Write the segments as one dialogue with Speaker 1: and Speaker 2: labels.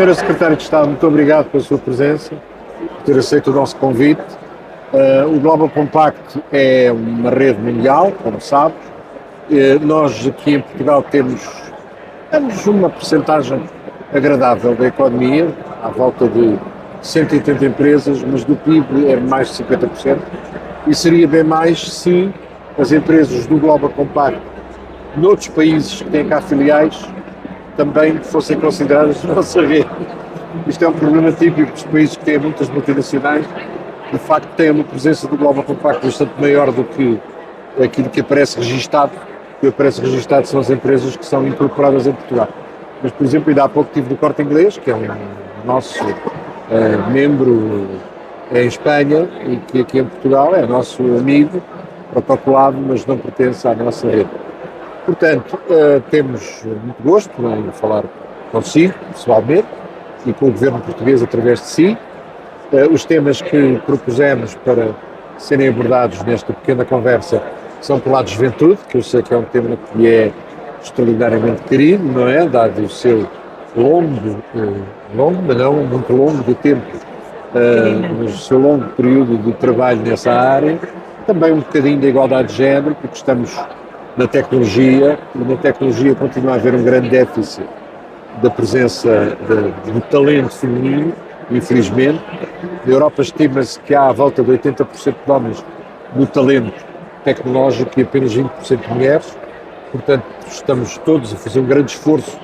Speaker 1: Senhora Secretária de Estado, muito obrigado pela sua presença, por ter aceito o nosso convite. O Global Compact é uma rede mundial, como sabe. Nós aqui em Portugal temos uma percentagem agradável da economia, à volta de 180 empresas, mas do PIB é mais de 50%. E seria bem mais se as empresas do Global Compact, noutros países que têm cá filiais, também fossem consideradas na nossa rede. Isto é um problema típico dos países que têm muitas multinacionais, de facto têm uma presença do Global Compact bastante maior do que aquilo que aparece registado. O que aparece registado são as empresas que são incorporadas em Portugal. Mas, por exemplo, ainda há pouco tive do Corte Inglês, que é um nosso membro em Espanha e que aqui em Portugal é nosso amigo, protocolado, mas não pertence à nossa rede. Portanto, temos muito gosto em falar consigo, pessoalmente, e com o governo português através de si. Os temas que propusemos para serem abordados nesta pequena conversa são pelo lado de juventude, que eu sei que é um tema que lhe é extraordinariamente querido, não é? Dado o seu mas não muito longo de tempo, mas o seu longo período de trabalho nessa área. Também um bocadinho da igualdade de género, porque estamos na tecnologia, e na tecnologia continua a haver um grande déficit da presença de talento feminino, infelizmente. Na Europa estima-se que há à volta de 80% de homens no talento tecnológico e apenas 20% de mulheres. Portanto, estamos todos a fazer um grande esforço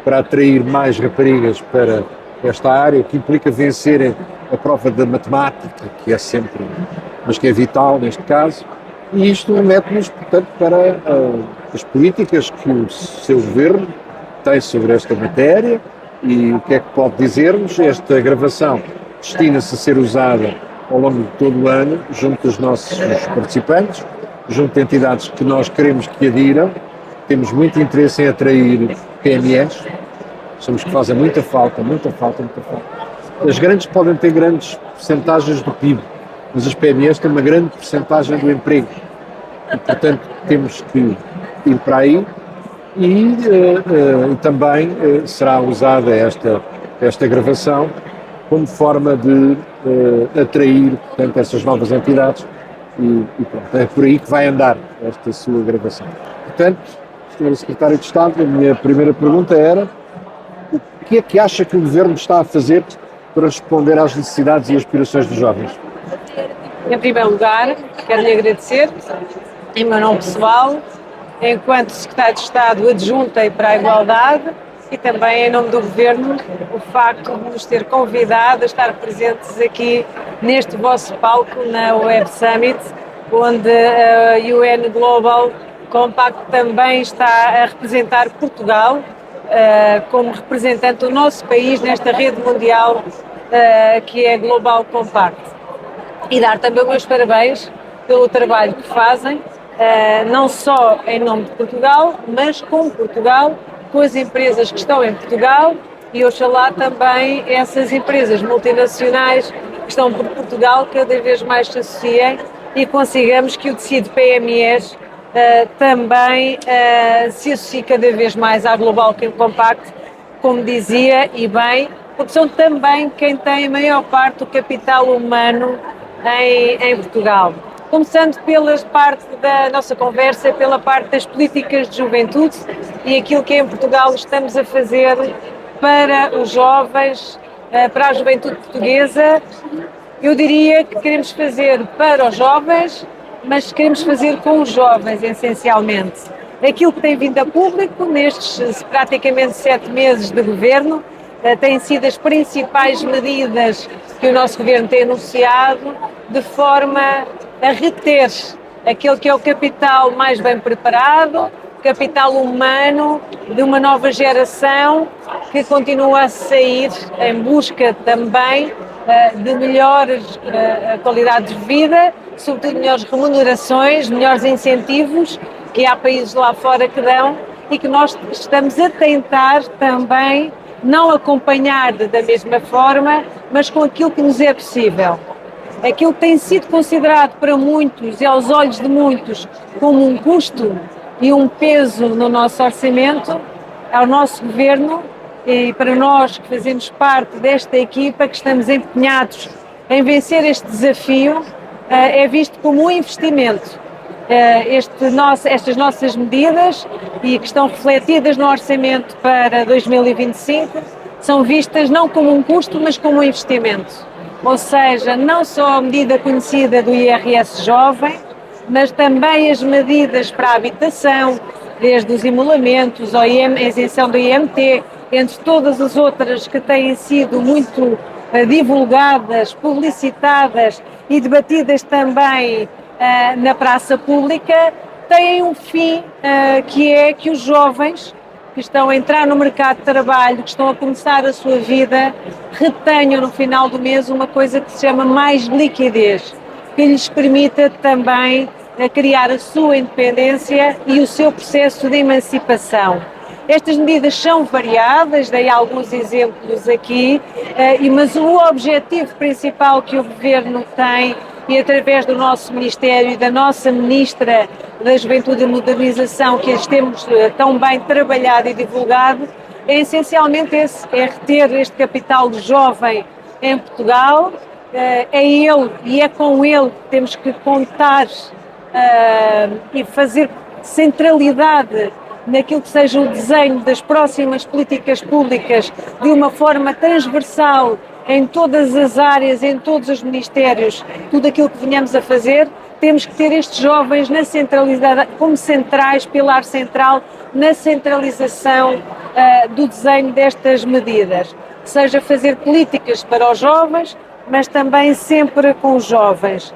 Speaker 1: para atrair mais raparigas para esta área, que implica vencerem a prova da matemática, que é sempre, mas que é vital neste caso. E isto mete-nos, portanto, para as políticas que o seu governo tem sobre esta matéria e o que é que pode dizer-nos. Esta gravação destina-se a ser usada ao longo de todo o ano, junto dos nossos participantes, junto de entidades que nós queremos que adiram. Temos muito interesse em atrair PMEs, achamos que fazem muita falta, muita falta, muita falta. As grandes podem ter grandes percentagens do PIB, mas as PMEs têm uma grande percentagem do emprego e, portanto, temos que ir para aí e também será usada esta gravação como forma de atrair, portanto, essas novas entidades e pronto, é por aí que vai andar esta sua gravação. Portanto, Sr. Secretário de Estado, a minha primeira pergunta era: o que é que acha que o Governo está a fazer para responder às necessidades e aspirações dos jovens?
Speaker 2: Em primeiro lugar, quero-lhe agradecer, em meu nome pessoal, enquanto Secretário de Estado adjunta para a Igualdade, e também em nome do Governo, o facto de nos ter convidado a estar presentes aqui neste vosso palco na Web Summit, onde a UN Global Compact também está a representar Portugal como representante do nosso país nesta rede mundial que é Global Compact. E dar também os meus parabéns pelo trabalho que fazem, não só em nome de Portugal, mas com Portugal, com as empresas que estão em Portugal e oxalá também essas empresas multinacionais que estão por Portugal cada vez mais se associem e consigamos que o tecido PMEs também se associe cada vez mais à Global Compact, como dizia, e bem, porque são também quem tem a maior parte do capital humano em Portugal. Começando pela parte da nossa conversa, pela parte das políticas de juventude e aquilo que em Portugal estamos a fazer para os jovens, para a juventude portuguesa. Eu diria que queremos fazer para os jovens, mas queremos fazer com os jovens, essencialmente. Aquilo que tem vindo a público nestes praticamente 7 meses de governo têm sido as principais medidas que o nosso governo tem anunciado de forma a reter aquele que é o capital mais bem preparado, capital humano de uma nova geração que continua a sair em busca também de melhores qualidades de vida, sobretudo melhores remunerações, melhores incentivos que há países lá fora que dão e que nós estamos a tentar também não acompanhar da mesma forma, mas com aquilo que nos é possível. Aquilo que tem sido considerado para muitos e aos olhos de muitos como um custo e um peso no nosso orçamento, ao nosso governo, e para nós que fazemos parte desta equipa, que estamos empenhados em vencer este desafio, é visto como um investimento. Estas nossas medidas, e que estão refletidas no orçamento para 2025, são vistas não como um custo, mas como um investimento. Ou seja, não só a medida conhecida do IRS jovem, mas também as medidas para a habitação, desde os emolamentos, a isenção do IMT, entre todas as outras que têm sido muito divulgadas, publicitadas e debatidas também na praça pública, têm um fim que é que os jovens que estão a entrar no mercado de trabalho, que estão a começar a sua vida, retenham no final do mês uma coisa que se chama mais liquidez, que lhes permita também criar a sua independência e o seu processo de emancipação. Estas medidas são variadas, dei alguns exemplos aqui, mas o objetivo principal que o Governo tem, e através do nosso Ministério e da nossa Ministra da Juventude e Modernização, que as temos tão bem trabalhado e divulgado, é essencialmente esse, é reter este capital jovem em Portugal, é ele e é com ele que temos que contar e fazer centralidade naquilo que seja o desenho das próximas políticas públicas de uma forma transversal em todas as áreas, em todos os ministérios, tudo aquilo que venhamos a fazer, temos que ter estes jovens na centralidade, como centrais, pilar central, na centralização do desenho destas medidas. Seja fazer políticas para os jovens, mas também sempre com os jovens.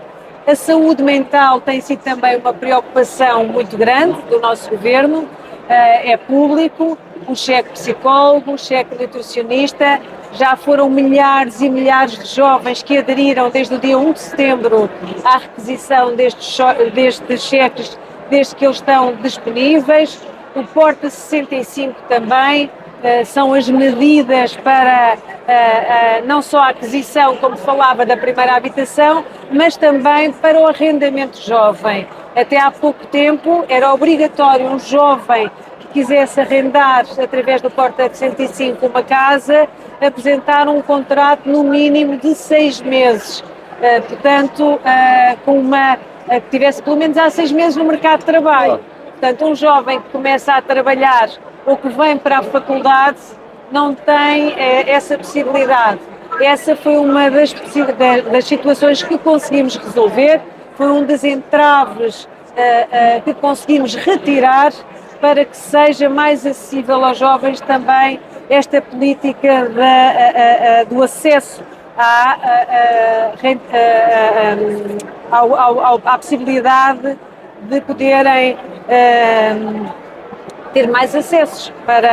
Speaker 2: A saúde mental tem sido também uma preocupação muito grande do nosso Governo, é público, o cheque psicólogo, o cheque nutricionista, já foram milhares e milhares de jovens que aderiram desde o dia 1 de setembro à requisição destes cheques, desde que eles estão disponíveis. O Porta 65 também, são as medidas para não só a aquisição, como falava, da primeira habitação, mas também para o arrendamento jovem. Até há pouco tempo era obrigatório um jovem que quisesse arrendar através do Porta 65 uma casa, apresentar um contrato no mínimo de 6 meses. Portanto, que tivesse pelo menos há 6 meses no mercado de trabalho. Portanto, um jovem que começa a trabalhar ou que vem para a faculdade não tem essa possibilidade. Essa foi uma das situações que conseguimos resolver, foi um dos entraves que conseguimos retirar para que seja mais acessível aos jovens também esta política do acesso à possibilidade de poderem ter mais acessos para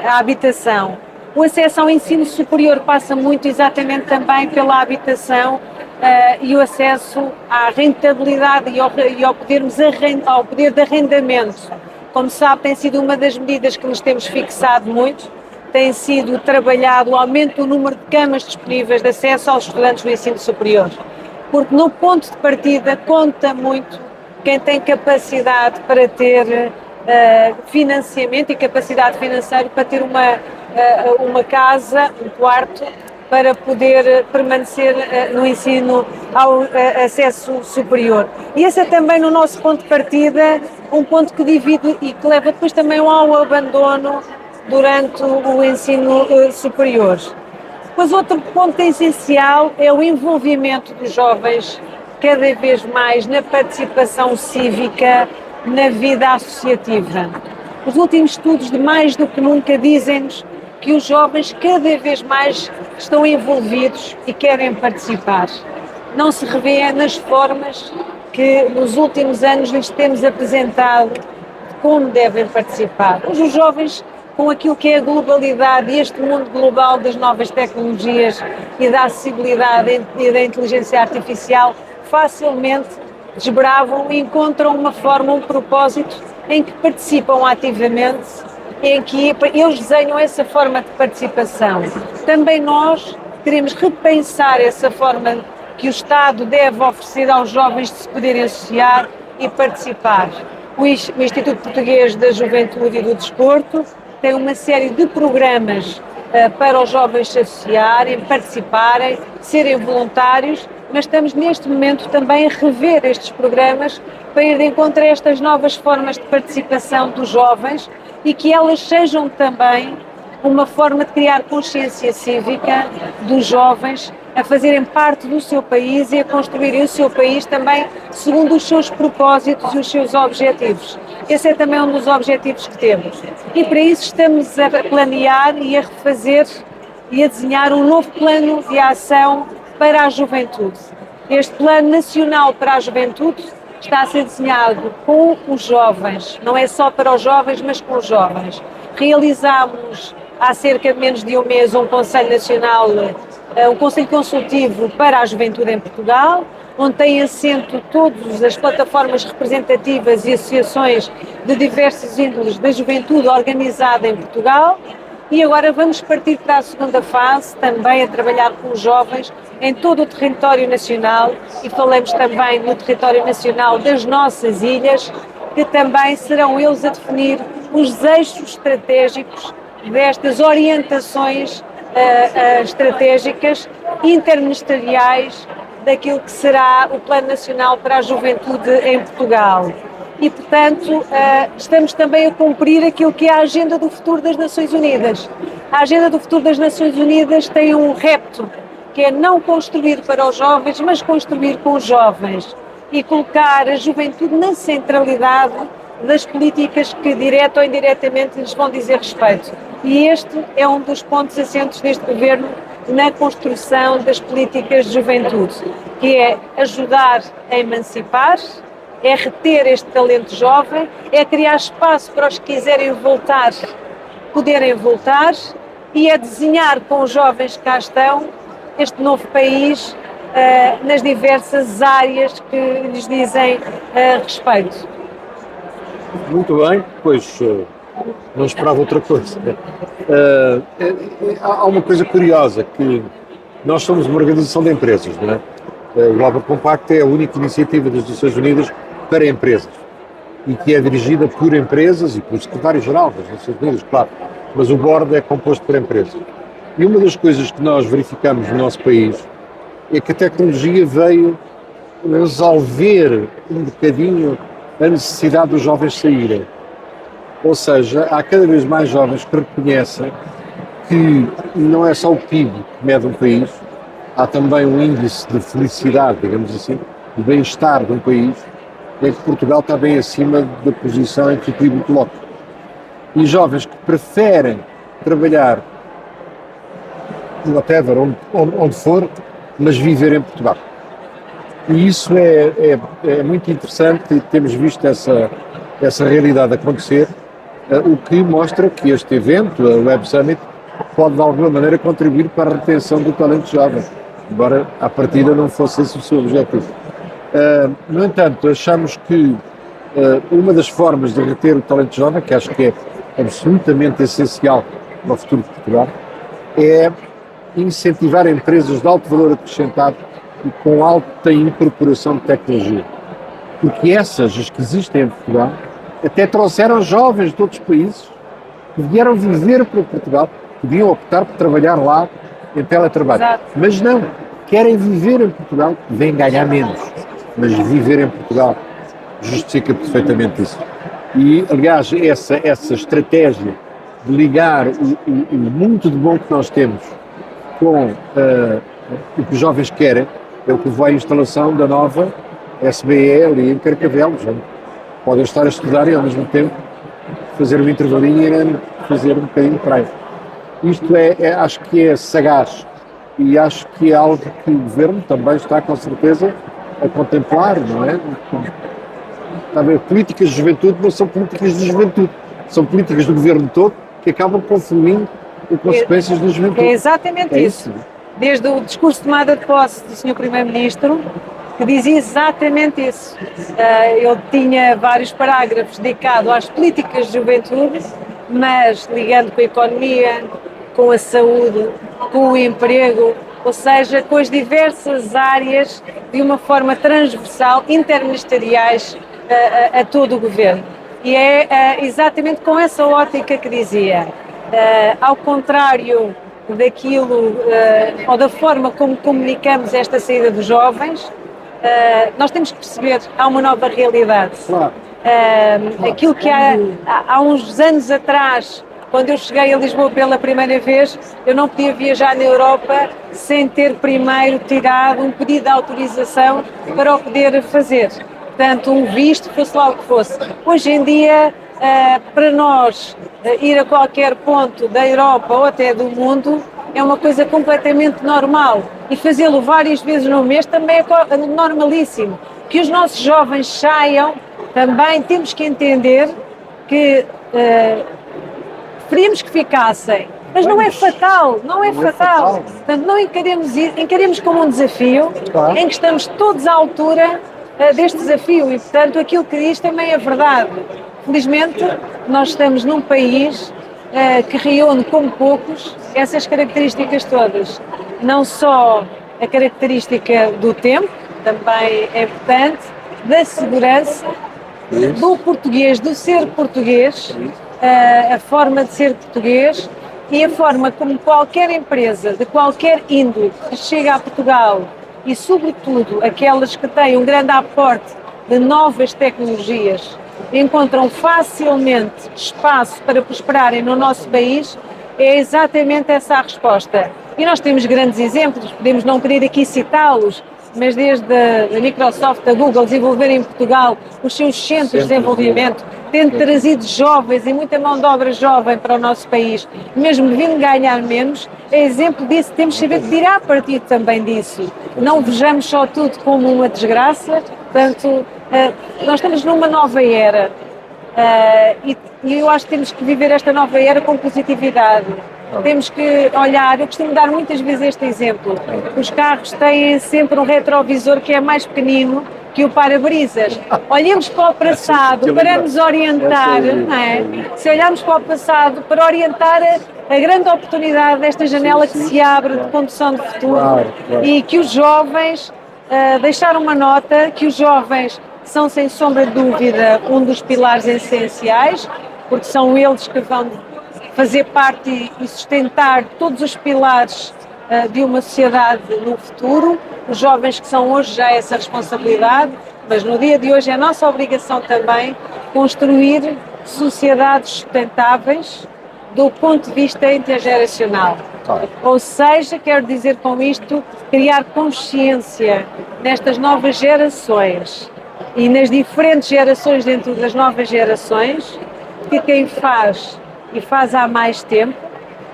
Speaker 2: a habitação. O acesso ao ensino superior passa muito exatamente também pela habitação e o acesso à rentabilidade e ao poder de arrendamento. Como sabe, tem sido uma das medidas que nos temos fixado muito, tem sido trabalhado o aumento do número de camas disponíveis de acesso aos estudantes do ensino superior, porque no ponto de partida conta muito quem tem capacidade para ter financiamento e capacidade financeira para ter uma casa, um quarto, para poder permanecer no ensino ao acesso superior. E esse é também, no nosso ponto de partida, um ponto que divide e que leva depois também ao abandono durante o ensino superior. Depois, outro ponto essencial é o envolvimento dos jovens cada vez mais na participação cívica, na vida associativa. Os últimos estudos de Mais do que Nunca dizem-nos que os jovens cada vez mais estão envolvidos e querem participar. Não se revê nas formas que nos últimos anos lhes temos apresentado de como devem participar. Os jovens, com aquilo que é a globalidade e este mundo global das novas tecnologias e da acessibilidade e da inteligência artificial, facilmente desbravam e encontram uma forma, um propósito em que participam ativamente, em que eles desenham essa forma de participação. Também nós queremos repensar essa forma que o Estado deve oferecer aos jovens de se poderem associar e participar. O Instituto Português da Juventude e do Desporto tem uma série de programas para os jovens se associarem, participarem, serem voluntários, mas estamos neste momento também a rever estes programas para ir de encontro a estas novas formas de participação dos jovens e que elas sejam também uma forma de criar consciência cívica dos jovens a fazerem parte do seu país e a construírem o seu país também segundo os seus propósitos e os seus objetivos. Esse é também um dos objetivos que temos. E para isso estamos a planear e a refazer e a desenhar um novo plano de ação para a juventude. Este Plano Nacional para a Juventude está a ser desenhado com os jovens, não é só para os jovens, mas com os jovens. Realizámos há cerca de menos de um mês um Conselho Nacional, um Conselho Consultivo para a Juventude em Portugal, onde tem assento todas as plataformas representativas e associações de diversos índoles da juventude organizada em Portugal. E agora vamos partir para a segunda fase, também a trabalhar com os jovens em todo o território nacional e falamos também no território nacional das nossas ilhas, que também serão eles a definir os eixos estratégicos destas orientações estratégicas interministeriais daquilo que será o Plano Nacional para a Juventude em Portugal. E, portanto, estamos também a cumprir aquilo que é a Agenda do Futuro das Nações Unidas. A Agenda do Futuro das Nações Unidas tem um repto, que é não construir para os jovens, mas construir com os jovens e colocar a juventude na centralidade das políticas que, direta ou indiretamente, lhes vão dizer respeito. E este é um dos pontos assentes deste governo na construção das políticas de juventude, que é ajudar a emancipar, é reter este talento jovem, é criar espaço para os que quiserem voltar, poderem voltar, e é desenhar com os jovens que cá estão este novo país nas diversas áreas que lhes dizem respeito.
Speaker 1: Muito bem, pois não esperava outra coisa. Há uma coisa curiosa, que nós somos uma organização de empresas, não é? O Global Compact é a única iniciativa das Nações Unidas para empresas e que é dirigida por empresas e pelo secretário-geral das Nações Unidas, claro, mas o board é composto por empresas. E uma das coisas que nós verificamos no nosso país é que a tecnologia veio resolver um bocadinho a necessidade dos jovens saírem. Ou seja, há cada vez mais jovens que reconhecem que não é só o PIB que mede um país, há também um índice de felicidade, digamos assim, de bem-estar de um país, em que Portugal está bem acima da posição em que o PIB coloca. E jovens que preferem trabalhar whatever, onde for, mas viver em Portugal. E isso é muito interessante e temos visto essa realidade acontecer, o que mostra que este evento, a Web Summit, pode de alguma maneira contribuir para a retenção do talento jovem, embora à partida não fosse esse o seu objetivo. No entanto, achamos que uma das formas de reter o talento jovem, que acho que é absolutamente essencial para o futuro de Portugal, é incentivar empresas de alto valor acrescentado e com alta incorporação de tecnologia. Porque essas, as que existem em Portugal, até trouxeram jovens de outros países que vieram viver para Portugal, podiam optar por trabalhar lá em teletrabalho.
Speaker 2: Exato.
Speaker 1: Mas não, querem viver em Portugal, vêm ganhar menos, mas viver em Portugal justifica perfeitamente isso. E, aliás, essa estratégia de ligar o muito de bom que nós temos com o que os jovens querem, é o que levou à instalação da nova SBE ali em Carcavelos. Podem estar a estudar e ao mesmo tempo fazer um intervalinho e fazer um bocadinho de praia. Isto acho que é sagaz e acho que é algo que o Governo também está com certeza a contemplar, não é? Está a ver, políticas de juventude não são políticas de juventude, são políticas do Governo todo que acabam confluindo em consequências da juventude.
Speaker 2: É exatamente isso. Desde o discurso de tomada de posse do Sr. Primeiro-Ministro, que dizia exatamente isso. Ele tinha vários parágrafos dedicados às políticas de juventude, mas ligando com a economia, com a saúde, com o emprego, ou seja, com as diversas áreas de uma forma transversal, interministeriais a todo o Governo. E é exatamente com essa ótica que dizia: Ao contrário daquilo, ou da forma como comunicamos esta saída dos jovens, nós temos que perceber que há uma nova realidade.
Speaker 1: Claro.
Speaker 2: Aquilo que há uns anos atrás, quando eu cheguei a Lisboa pela primeira vez, eu não podia viajar na Europa sem ter primeiro tirado um pedido de autorização para o poder fazer. Portanto, um visto, fosse lá o que fosse. Hoje em dia, para nós ir a qualquer ponto da Europa ou até do mundo é uma coisa completamente normal, e fazê-lo várias vezes no mês também é normalíssimo. Que os nossos jovens saiam, também temos que entender que preferimos que ficassem, mas não é fatal, não é fatal. Portanto, não encaremos como um desafio,
Speaker 1: Claro.
Speaker 2: em que estamos todos à altura deste desafio, e portanto aquilo que diz também é verdade. Felizmente nós estamos num país que reúne como poucos essas características todas, não só a característica do tempo, também é importante, da segurança, do português, do ser português, a forma de ser português e a forma como qualquer empresa de qualquer índole que chega a Portugal, e sobretudo aquelas que têm um grande aporte de novas tecnologias, encontram facilmente espaço para prosperarem no nosso país, é exatamente essa a resposta. E nós temos grandes exemplos, podemos não querer aqui citá-los, mas desde a Microsoft, a Google, desenvolverem em Portugal os seus centros de desenvolvimento, tendo trazido jovens e muita mão de obra jovem para o nosso país, mesmo vindo ganhar menos, é exemplo disso. Temos que saber tirar partido também disso. Não vejamos só tudo como uma desgraça. Portanto, nós estamos numa nova era, e eu acho que temos que viver esta nova era com positividade. Temos que olhar, eu costumo dar muitas vezes este exemplo, os carros têm sempre um retrovisor que é mais pequenino que o para-brisas. Olhemos para o passado para nos orientar, não é? Se olharmos para o passado para orientar a grande oportunidade desta janela que se abre de condução de futuro, e que os jovens, deixar uma nota, que os jovens são sem sombra de dúvida um dos pilares essenciais, porque são eles que vão fazer parte e sustentar todos os pilares de uma sociedade no futuro. Os jovens que são hoje já essa responsabilidade, mas no dia de hoje é a nossa obrigação também construir sociedades sustentáveis do ponto de vista intergeracional. Ou seja, quero dizer com isto, criar consciência nestas novas gerações e nas diferentes gerações dentro das novas gerações, que quem faz e faz há mais tempo,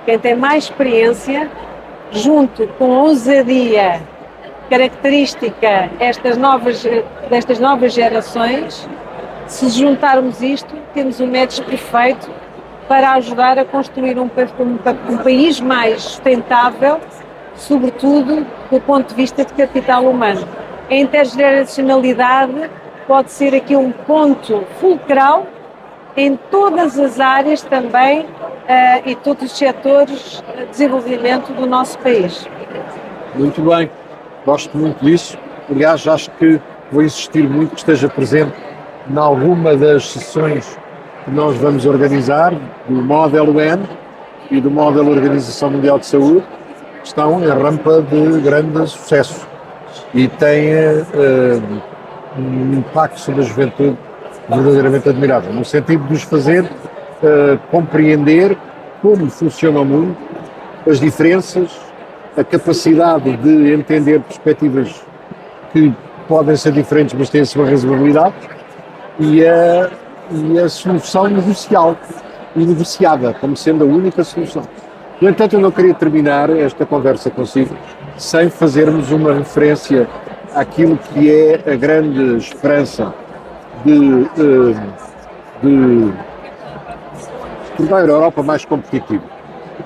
Speaker 2: quem tem mais experiência, junto com ousadia característica destas novas gerações, se juntarmos isto, temos um match perfeito para ajudar a construir um país mais sustentável, sobretudo do ponto de vista de capital humano. A intergeracionalidade pode ser aqui um ponto fulcral em todas as áreas também e todos os setores de desenvolvimento do nosso país.
Speaker 1: Muito bem, gosto muito disso. Aliás, acho que vou insistir muito que esteja presente em alguma das sessões que nós vamos organizar, do Modelo N e do Modelo Organização Mundial de Saúde, que estão em rampa de grande sucesso e têm um impacto sobre a juventude verdadeiramente admirável, no sentido de os fazer compreender como funciona o mundo, as diferenças, a capacidade de entender perspectivas que podem ser diferentes, mas têm a sua razoabilidade, e a solução negocial e negociada como sendo a única solução. No entanto, eu não queria terminar esta conversa consigo sem fazermos uma referência àquilo que é a grande esperança de tornar a Europa mais competitiva.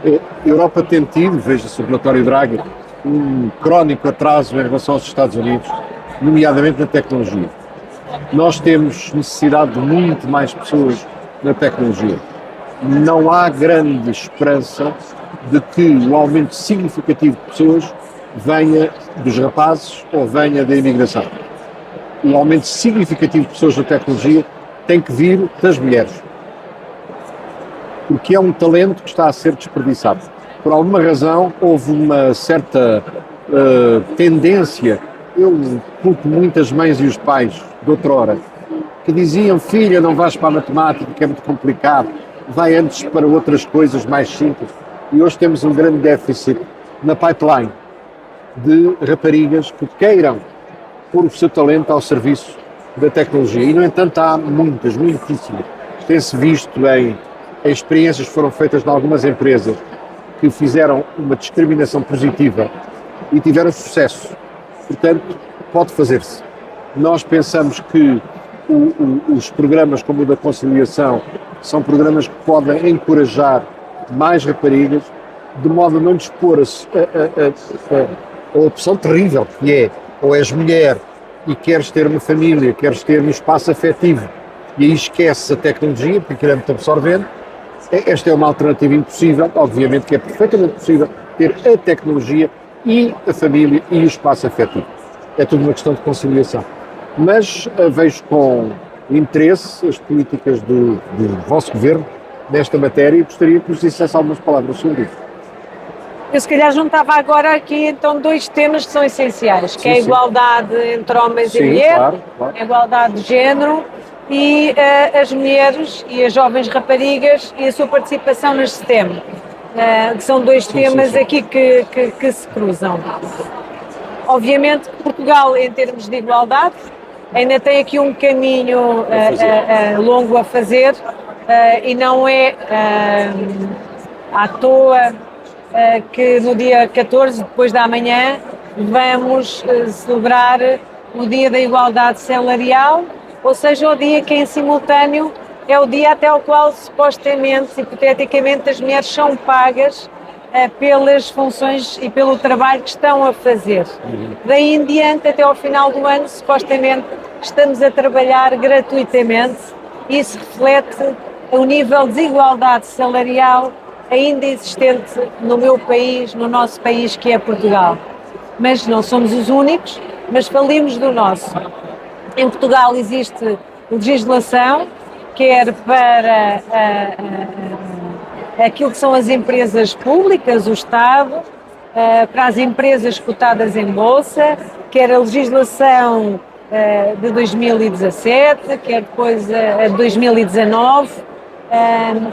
Speaker 1: A Europa tem tido, veja-se o relatório Draghi, um crónico atraso em relação aos Estados Unidos, nomeadamente na tecnologia. Nós temos necessidade de muito mais pessoas na tecnologia. Não há grande esperança de que o aumento significativo de pessoas venha dos rapazes ou venha da imigração. O aumento significativo de pessoas na tecnologia tem que vir das mulheres. porque é um talento que está a ser desperdiçado. Por alguma razão, houve uma certa tendência, eu culpo muitas mães e os pais de outrora, que diziam: filha, não vais para a matemática, que é muito complicado, vai antes para outras coisas mais simples. E hoje temos um grande déficit na pipeline de raparigas que queiram pôr o seu talento ao serviço da tecnologia. E, no entanto, há muitas, muitíssimas. Tem-se visto em experiências que foram feitas em algumas empresas que fizeram uma discriminação positiva e tiveram sucesso. Portanto, pode fazer-se. Nós pensamos que os programas como o da conciliação são programas que podem encorajar mais raparigas, de modo a não dispor a opção terrível que é: ou és mulher e queres ter uma família, queres ter um espaço afetivo, e aí esqueces a tecnologia, porque aquilo é muito absorvente. Esta é uma alternativa impossível. Obviamente que é perfeitamente possível ter a tecnologia e a família e o espaço afetivo. É tudo uma questão de conciliação. Mas vejo com interesse as políticas do vosso governo nesta matéria e gostaria que nos dissesse algumas palavras sobre isso.
Speaker 2: Eu se calhar juntava agora aqui então dois temas que são essenciais, que
Speaker 1: Sim,
Speaker 2: é a
Speaker 1: sim.
Speaker 2: igualdade entre homens e
Speaker 1: Sim,
Speaker 2: mulheres,
Speaker 1: claro, claro.
Speaker 2: a igualdade de género e as mulheres e as jovens raparigas e a sua participação nas STEM, que são dois temas
Speaker 1: sim.
Speaker 2: aqui que se cruzam. Obviamente que Portugal, em termos de igualdade, ainda tem aqui um caminho longo a fazer e não é à toa que no dia 14, depois da manhã, vamos celebrar o Dia da Igualdade Salarial, ou seja, o dia que em simultâneo é o dia até ao qual supostamente, hipoteticamente, as mulheres são pagas pelas funções e pelo trabalho que estão a fazer. Daí em diante, até ao final do ano, supostamente, estamos a trabalhar gratuitamente e isso reflete o nível de desigualdade salarial ainda existente no meu país, no nosso país, que é Portugal. Mas não somos os únicos, mas falemos do nosso. Em Portugal existe legislação, quer para aquilo que são as empresas públicas, o Estado, para as empresas cotadas em bolsa, quer a legislação de 2017, quer depois a de 2019.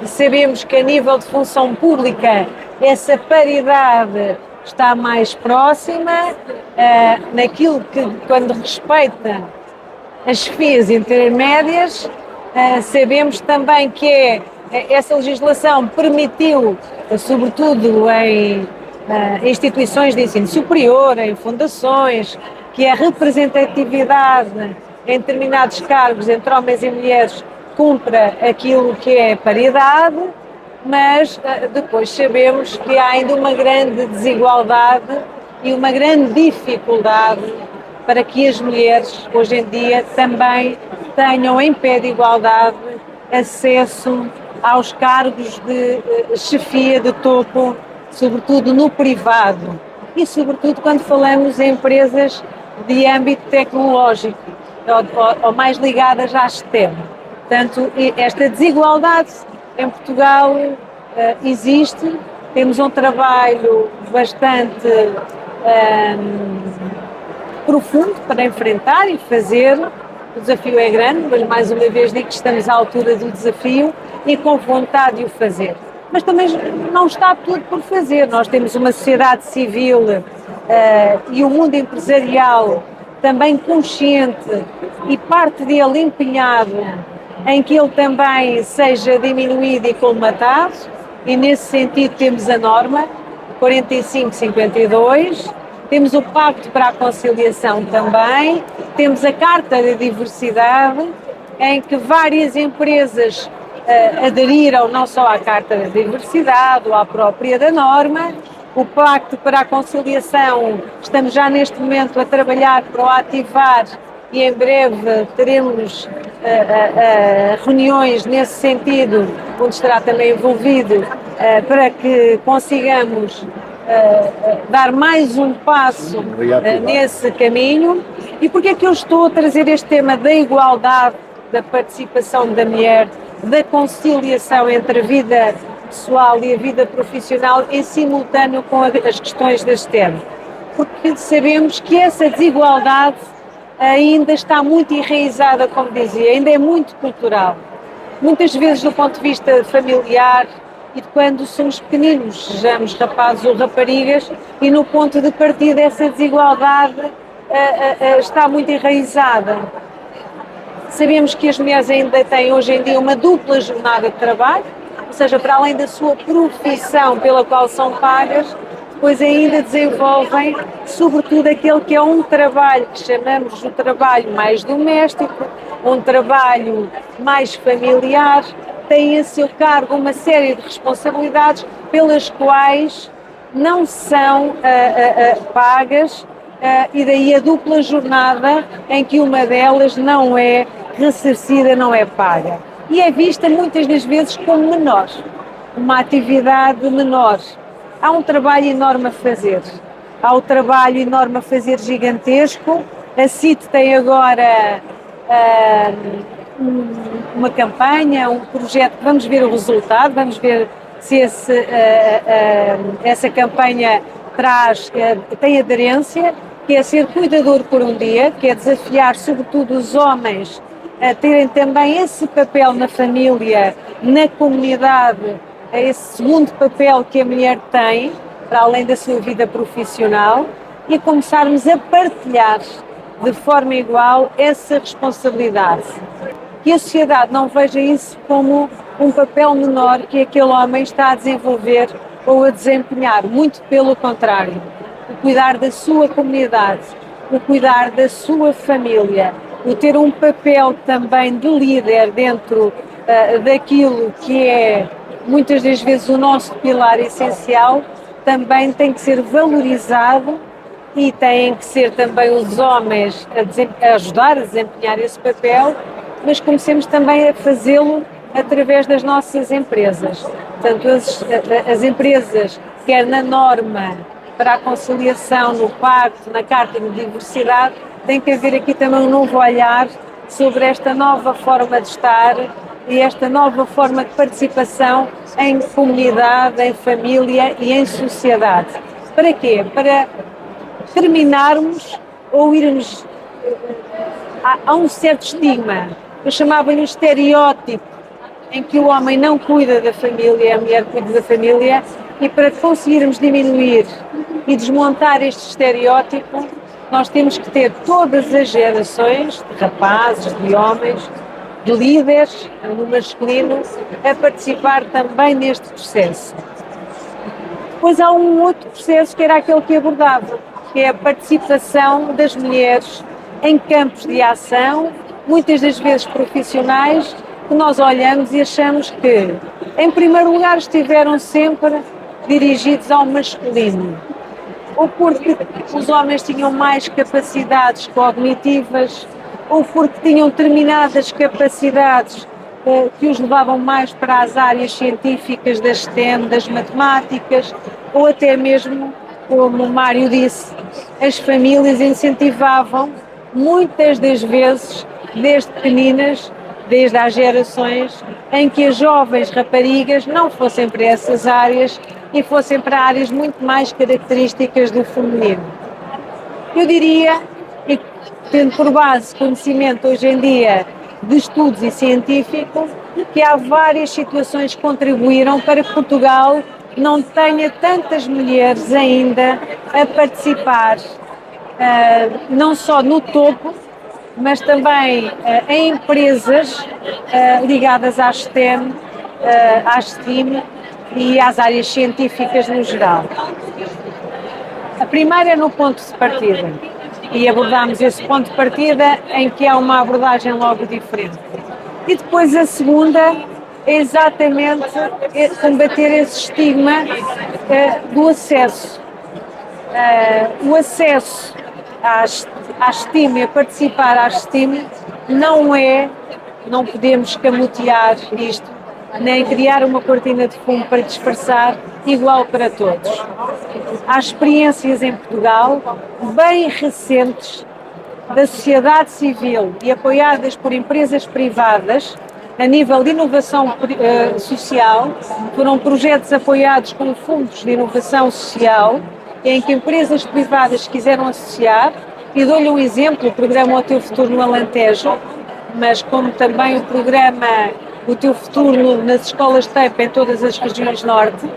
Speaker 2: Sabemos que a nível de função pública essa paridade está mais próxima, naquilo que, quando respeita as chefias intermédias, sabemos também que essa legislação permitiu, sobretudo em instituições de ensino superior, em fundações, que a representatividade em determinados cargos entre homens e mulheres cumpra aquilo que é paridade, mas depois sabemos que há ainda uma grande desigualdade e uma grande dificuldade para que as mulheres, hoje em dia, também tenham em pé de igualdade acesso aos cargos de chefia de topo, sobretudo no privado e sobretudo quando falamos em empresas de âmbito tecnológico ou mais ligadas à STEM. Portanto, esta desigualdade em Portugal existe, temos um trabalho bastante profundo para enfrentar e fazer. O desafio é grande, mas mais uma vez digo que estamos à altura do desafio e com vontade de o fazer. Mas também não está tudo por fazer. Nós temos uma sociedade civil e o mundo empresarial também consciente e parte dele empenhado em que ele também seja diminuído e colmatado, e nesse sentido temos a norma 4552, temos o Pacto para a Conciliação também, temos a Carta da Diversidade, em que várias empresas aderiram não só à Carta da Diversidade ou à própria da norma. O Pacto para a Conciliação, estamos já neste momento a trabalhar para o ativar e em breve teremos reuniões nesse sentido, onde estará também envolvido, para que consigamos dar mais um passo nesse caminho. E porquê é que eu estou a trazer este tema da igualdade, da participação da mulher da conciliação entre a vida pessoal e a vida profissional em simultâneo com as questões da STEM. Porque sabemos que essa desigualdade ainda está muito enraizada, como dizia, ainda é muito cultural. Muitas vezes do ponto de vista familiar e de quando somos pequeninos, sejamos rapazes ou raparigas, e no ponto de partida essa desigualdade está muito enraizada. Sabemos que as mulheres ainda têm hoje em dia uma dupla jornada de trabalho, ou seja, para além da sua profissão pela qual são pagas, depois ainda desenvolvem, sobretudo, aquele que é um trabalho que chamamos de trabalho mais doméstico, um trabalho mais familiar, têm a seu cargo uma série de responsabilidades pelas quais não são pagas, e daí a dupla jornada em que uma delas não é ressarcida, não é paga. E é vista muitas das vezes como menor, uma atividade menor. Há um trabalho enorme a fazer, há um trabalho enorme a fazer gigantesco. A CIT tem agora uma campanha, um projeto, vamos ver o resultado, vamos ver se essa campanha tem aderência, que é ser cuidador por um dia, que é desafiar sobretudo os homens a terem também esse papel na família, na comunidade, esse segundo papel que a mulher tem, para além da sua vida profissional, e começarmos a partilhar de forma igual essa responsabilidade. Que a sociedade não veja isso como um papel menor que aquele homem está a desenvolver ou a desempenhar, muito pelo contrário. O cuidar da sua comunidade, o cuidar da sua família, o ter um papel também de líder dentro daquilo que é muitas das vezes o nosso pilar essencial, também tem que ser valorizado e têm que ser também os homens a ajudar a desempenhar esse papel, mas comecemos também a fazê-lo através das nossas empresas. Portanto, as empresas, quer na norma para a conciliação, no pacto, na carta de diversidade, tem que haver aqui também um novo olhar sobre esta nova forma de estar e esta nova forma de participação em comunidade, em família e em sociedade. Para quê? Para terminarmos ou irmos a um certo estigma, eu chamava-lhe um estereótipo, em que o homem não cuida da família, a mulher cuida da família, e para conseguirmos diminuir e desmontar este estereótipo, nós temos que ter todas as gerações de rapazes, de homens, de líderes, no masculino, a participar também neste processo. Depois há um outro processo que era aquele que abordava, que é a participação das mulheres em campos de ação, muitas das vezes profissionais, que nós olhamos e achamos que, em primeiro lugar, estiveram sempre dirigidos ao masculino, ou porque os homens tinham mais capacidades cognitivas, ou porque tinham determinadas capacidades que os levavam mais para as áreas científicas das STEM, das matemáticas, ou até mesmo, como o Mário disse, as famílias incentivavam muitas das vezes, desde pequeninas, desde as gerações, em que as jovens raparigas não fossem para essas áreas e fossem para áreas muito mais características do feminino. Eu diria, e tendo por base conhecimento hoje em dia de estudos e científico, que há várias situações que contribuíram para que Portugal não tenha tantas mulheres ainda a participar, não só no topo, mas também em empresas ligadas às STEM, às STEAM e às áreas científicas no geral. A primeira é no ponto de partida, e abordámos esse ponto de partida em que há uma abordagem logo diferente. E depois a segunda é exatamente combater esse estigma do acesso. O acesso às STEAM e a participar às STEAM não podemos escamotear isto, nem criar uma cortina de fumo para dispersar igual para todos. Há experiências em Portugal bem recentes da sociedade civil e apoiadas por empresas privadas A nível de inovação social, foram projetos apoiados com fundos de inovação social, em que empresas privadas quiseram associar, e dou-lhe um exemplo, o programa O Teu Futuro no Alentejo, mas como também o programa O Teu Futuro nas escolas TEP em todas as regiões norte,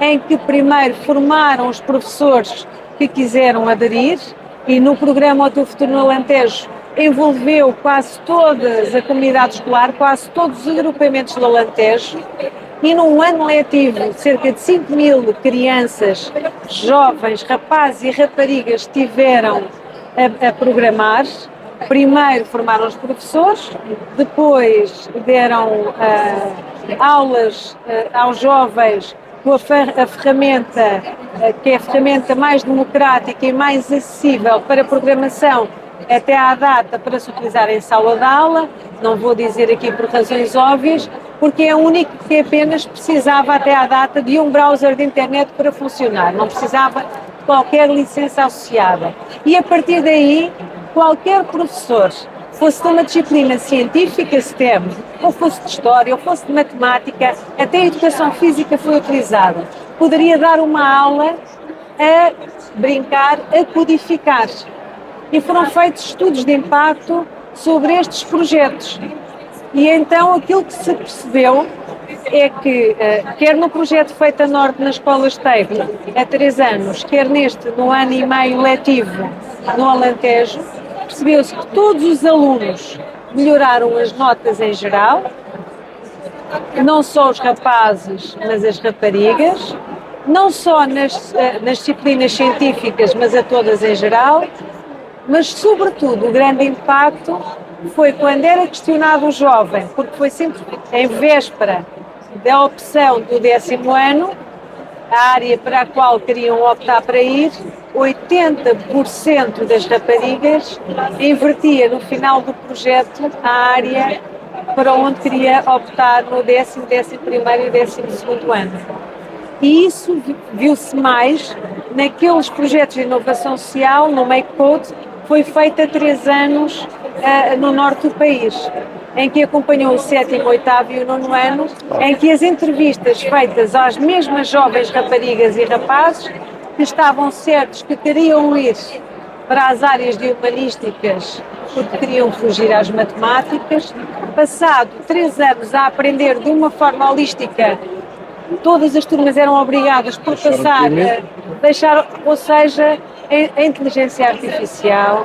Speaker 2: em que primeiro formaram os professores que quiseram aderir, e no programa O Teu Futuro no Alentejo envolveu quase toda a comunidade escolar, quase todos os agrupamentos do Alentejo, e num ano letivo cerca de 5.000 crianças, jovens, rapazes e raparigas estiveram a programar. Primeiro formaram os professores, depois deram aulas aos jovens com a ferramenta, que é a ferramenta mais democrática e mais acessível para programação até à data para se utilizar em sala de aula. Não vou dizer aqui por razões óbvias, porque é o único que apenas precisava até à data de um browser de internet para funcionar, não precisava de qualquer licença associada. E a partir daí, qualquer professor, fosse de uma disciplina científica, STEM, ou fosse de História, ou fosse de Matemática, até a Educação Física foi utilizada, poderia dar uma aula a brincar, a codificar. E foram feitos estudos de impacto sobre estes projetos. E então aquilo que se percebeu é que, quer no projeto Feita Norte nas escolas TEP, há 3 anos, quer neste, no ano e meio letivo no Alentejo, percebeu-se que todos os alunos melhoraram as notas em geral, não só os rapazes, mas as raparigas, não só nas disciplinas científicas, mas a todas em geral, mas sobretudo o grande impacto foi quando era questionado o jovem, porque foi sempre em véspera da opção do 10º ano, a área para a qual queriam optar para ir, 80% das raparigas invertia no final do projeto a área para onde queria optar no 10º, 11º e 12º ano. E isso viu-se mais naqueles projetos de inovação social, no Make Code, foi feito há 3 anos no norte do país, em que acompanhou o 7º, 8º e o 9º ano, em que as entrevistas feitas às mesmas jovens raparigas e rapazes que estavam certos que queriam ir para as áreas de humanísticas porque queriam fugir às matemáticas, passado 3 anos a aprender de uma forma holística, todas as turmas eram obrigadas por passar ou seja, a inteligência artificial,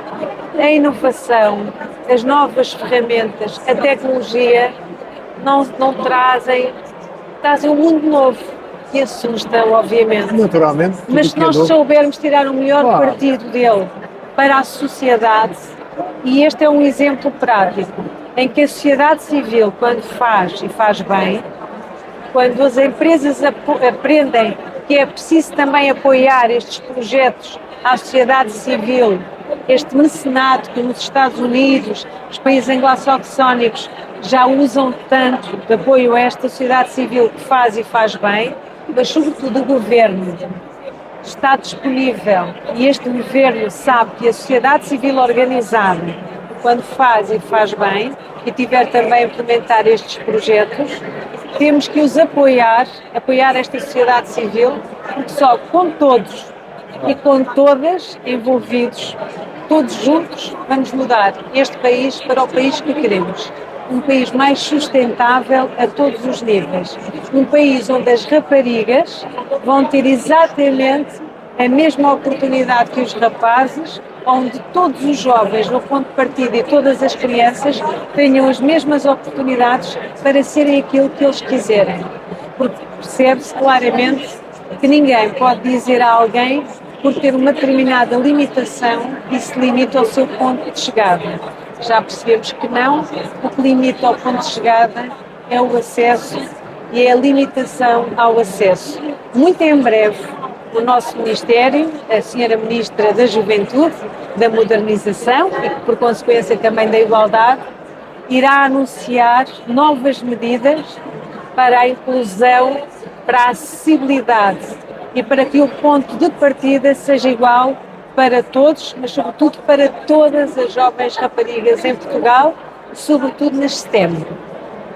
Speaker 2: a inovação, as novas ferramentas, a tecnologia não trazem um mundo novo que assusta, obviamente.
Speaker 1: Naturalmente.
Speaker 2: Mas se nós soubermos tirar o melhor partido dele para a sociedade, e este é um exemplo prático, em que a sociedade civil, quando faz e faz bem, quando as empresas aprendem que é preciso também apoiar estes projetos à sociedade civil, este mecenato que nos Estados Unidos, os países anglo-saxónicos já usam tanto de apoio a esta sociedade civil que faz e faz bem, mas sobretudo o governo está disponível e este governo sabe que a sociedade civil organizada, quando faz e faz bem, e tiver também a implementar estes projetos, temos que os apoiar esta sociedade civil, porque só com todos e com todas envolvidos, todos juntos, vamos mudar este país para o país que queremos. Um país mais sustentável a todos os níveis. Um país onde as raparigas vão ter exatamente a mesma oportunidade que os rapazes, onde todos os jovens, no ponto de partida, e todas as crianças tenham as mesmas oportunidades para serem aquilo que eles quiserem. Porque percebe-se claramente que ninguém pode dizer a alguém, por ter uma determinada limitação, e se limita ao seu ponto de chegada. Já percebemos que não, o que limita ao ponto de chegada é o acesso e é a limitação ao acesso. Muito em breve, o nosso Ministério, a Senhora Ministra da Juventude, da Modernização e, por consequência, também da Igualdade, irá anunciar novas medidas para a inclusão, para a acessibilidade e para que o ponto de partida seja igual para todos, mas sobretudo para todas as jovens raparigas em Portugal, sobretudo nas STEM.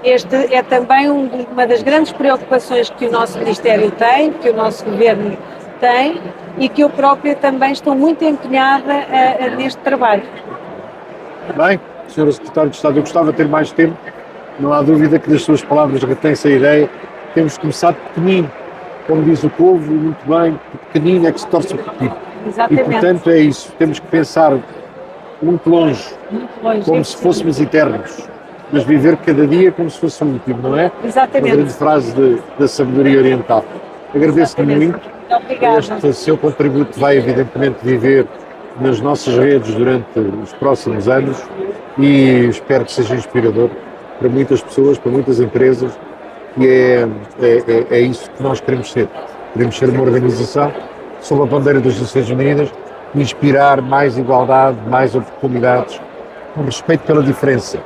Speaker 2: Este é também uma das grandes preocupações que o nosso Ministério tem, que o nosso Governo tem e que eu própria também estou muito empenhada neste trabalho.
Speaker 1: Bem, Sra. Secretária de Estado, eu gostava de ter mais tempo, não há dúvida que das suas palavras retém-se a ideia, temos de começar pequenino, como diz o povo, muito bem, pequenino é que se torce o pepino.
Speaker 2: Exatamente.
Speaker 1: E portanto é isso, temos que pensar muito longe, como se fôssemos eternos, mas viver cada dia como se fosse o último, não é?
Speaker 2: Exatamente.
Speaker 1: Uma grande frase da sabedoria oriental. Agradeço-lhe muito.
Speaker 2: Obrigada.
Speaker 1: Este seu contributo vai evidentemente viver nas nossas redes durante os próximos anos e espero que seja inspirador para muitas pessoas, para muitas empresas, e é isso que nós queremos ser. Queremos ser uma organização sob a bandeira das Nações Unidas, inspirar mais igualdade, mais oportunidades, com respeito pela diferença.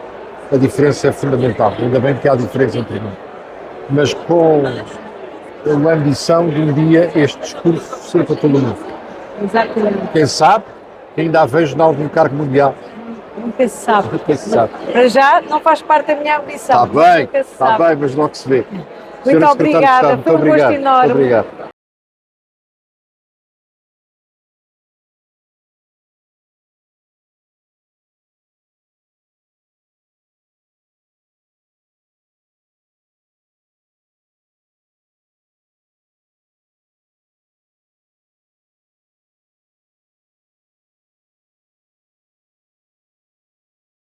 Speaker 1: A diferença é fundamental, ainda bem que há diferença entre nós. Mas com a ambição de um dia este discurso ser para todo mundo.
Speaker 2: Exatamente.
Speaker 1: Quem sabe, ainda a vejo em algum cargo mundial.
Speaker 2: Nunca se sabe.
Speaker 1: Nunca se sabe.
Speaker 2: Para já não faz parte da minha ambição.
Speaker 1: Está bem,
Speaker 2: Nunca se sabe.
Speaker 1: mas logo se vê.
Speaker 2: Muito
Speaker 1: Senhora Secretária de
Speaker 2: obrigada,
Speaker 1: Estado,
Speaker 2: foi um gosto enorme.
Speaker 1: Obrigado.